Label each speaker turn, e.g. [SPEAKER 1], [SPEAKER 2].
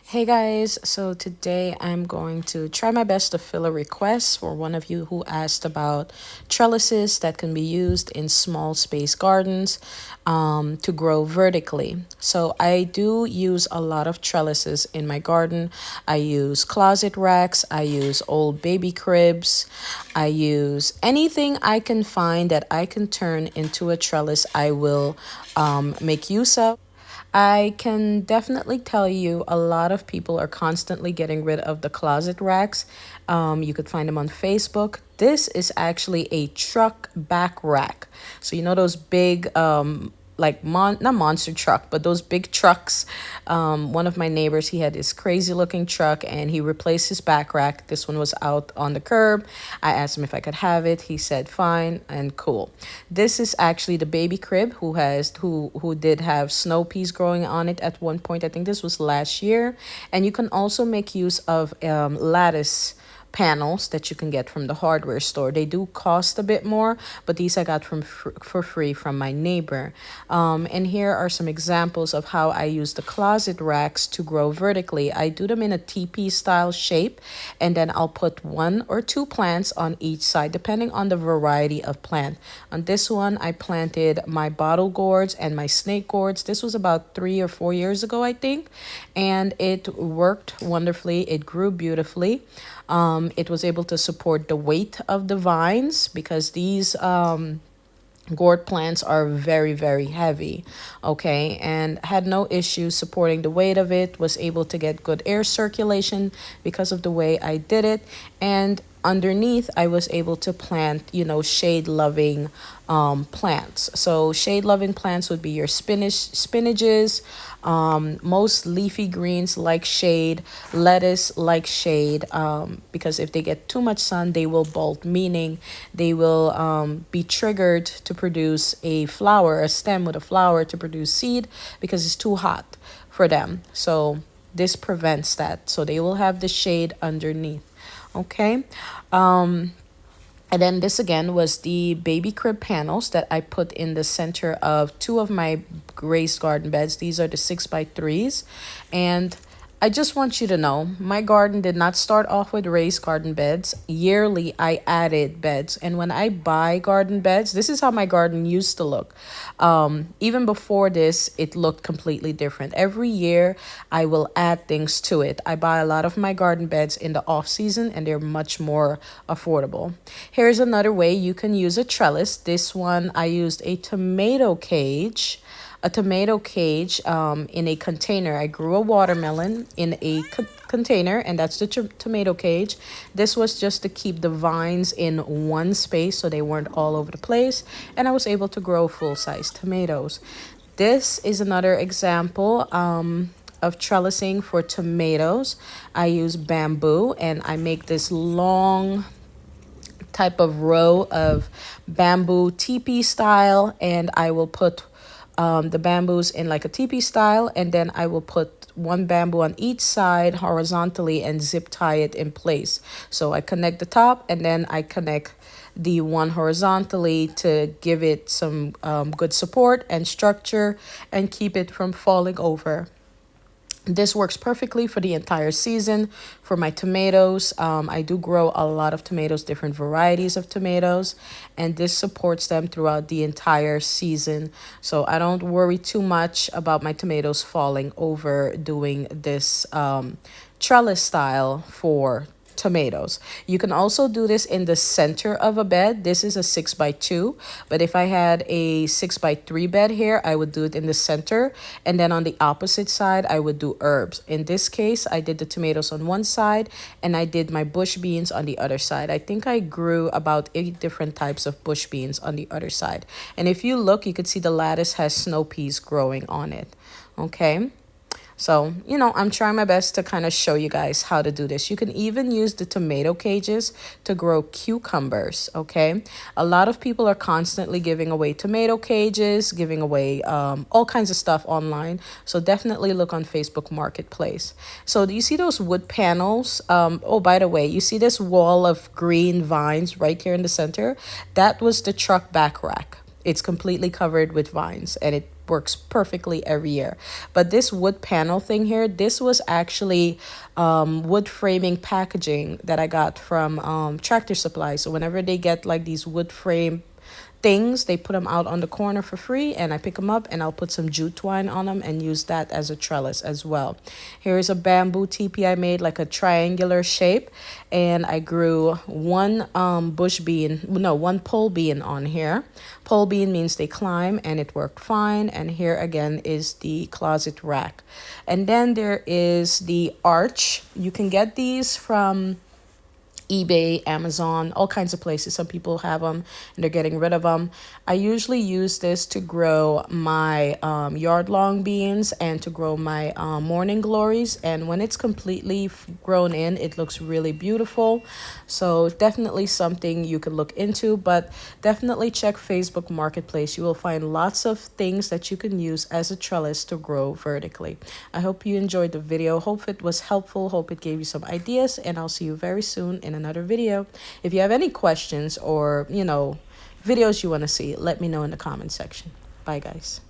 [SPEAKER 1] Hey guys, so today I'm going to try my best to fill a request for one of you who asked about trellises that can be used in small space gardens to grow vertically. So I do use a lot of trellises in my garden. I use closet racks, I use old baby cribs, I use anything I can find that I can turn into a trellis, I will make use of. I can definitely tell you a lot of people are constantly getting rid of the closet racks. You could find them on Facebook. This is actually a truck back rack. So, you know, those big like not monster truck, but those big trucks. One of my neighbors, he had this crazy looking truck and he replaced his back rack. This one was out on the curb. I asked him if I could have it. He said fine and cool. This is actually the baby crib who did have snow peas growing on it at one point. I think this was last year. And you can also make use of lattice panels that you can get from the hardware store. They do cost a bit more, but these I got for free from my neighbor. And here are some examples of how I use the closet racks to grow vertically. I do them in a teepee style shape, and then I'll put one or two plants on each side depending on the variety of plant. On this one, I planted my bottle gourds and my snake gourds. This was about 3 or 4 years ago, I think, and it worked wonderfully. It grew beautifully. It was able to support the weight of the vines because these gourd plants are very, very heavy. Okay, and had no issues supporting the weight of it, was able to get good air circulation because of the way I did it. And underneath I was able to plant, shade loving plants. So shade loving plants would be your spinaches, most leafy greens like shade, lettuce like shade, because if they get too much sun they will bolt, meaning they will be triggered to produce a flower, a stem with a flower to produce seed because it's too hot for them. So this prevents that, so they will have the shade underneath. Okay. And then this again was the baby crib panels that I put in the center of two of my raised garden beds. These are the 6x3s. And I just want you to know my garden did not start off with raised garden beds. Yearly, I added beds. And when I buy garden beds, this is how my garden used to look. Even before this, it looked completely different. Every year, I will add things to it. I buy a lot of my garden beds in the off season and they're much more affordable. Here's another way you can use a trellis. This one, I used a tomato cage in a container. I grew a watermelon in a container, and that's the tomato cage. This was just to keep the vines in one space so they weren't all over the place, and I was able to grow full-size tomatoes. This is another example of trellising for tomatoes. I use bamboo, and I make this long type of row of bamboo teepee style, and I will put the bamboos in like a teepee style, and then I will put one bamboo on each side horizontally and zip tie it in place. So I connect the top and then I connect the one horizontally to give it some good support and structure and keep it from falling over. This works perfectly for the entire season for my tomatoes. I do grow a lot of tomatoes, different varieties of tomatoes, and this supports them throughout the entire season. So I don't worry too much about my tomatoes falling over doing this trellis style for tomatoes. You can also do this in the center of a bed. This is a 6x2, but if I had a 6x3 bed here, I would do it in the center, and then on the opposite side I would do herbs. In this case, I did the tomatoes on one side and I did my bush beans on the other side. I think I grew about 8 different types of bush beans on the other side, and if you look, you could see the lattice has snow peas growing on it. Okay. So, I'm trying my best to kind of show you guys how to do this. You can even use the tomato cages to grow cucumbers, okay? A lot of people are constantly giving away tomato cages, giving away all kinds of stuff online. So definitely look on Facebook Marketplace. So do you see those wood panels? Oh, by the way, you see this wall of green vines right here in the center? That was the truck back rack. It's completely covered with vines, and it works perfectly every year. But this wood panel thing here, this was actually wood framing packaging that I got from Tractor Supply. So whenever they get like these wood frame things, they put them out on the corner for free, and I pick them up and I'll put some jute twine on them and use that as a trellis as well. Here's a bamboo teepee I made, like a triangular shape, and I grew one bush bean, no, one pole bean on here. Pole bean means they climb, and it worked fine. And here again is the closet rack. And then there is the arch. You can get these from eBay, Amazon, all kinds of places. Some people have them and they're getting rid of them. I usually use this to grow my yard long beans and to grow my morning glories. And when it's completely grown in, it looks really beautiful. So definitely something you could look into, but definitely check Facebook Marketplace. You will find lots of things that you can use as a trellis to grow vertically. I hope you enjoyed the video. Hope it was helpful. Hope it gave you some ideas, and I'll see you very soon in another video. If you have any questions or, videos you want to see, let me know in the comment section. Bye, guys.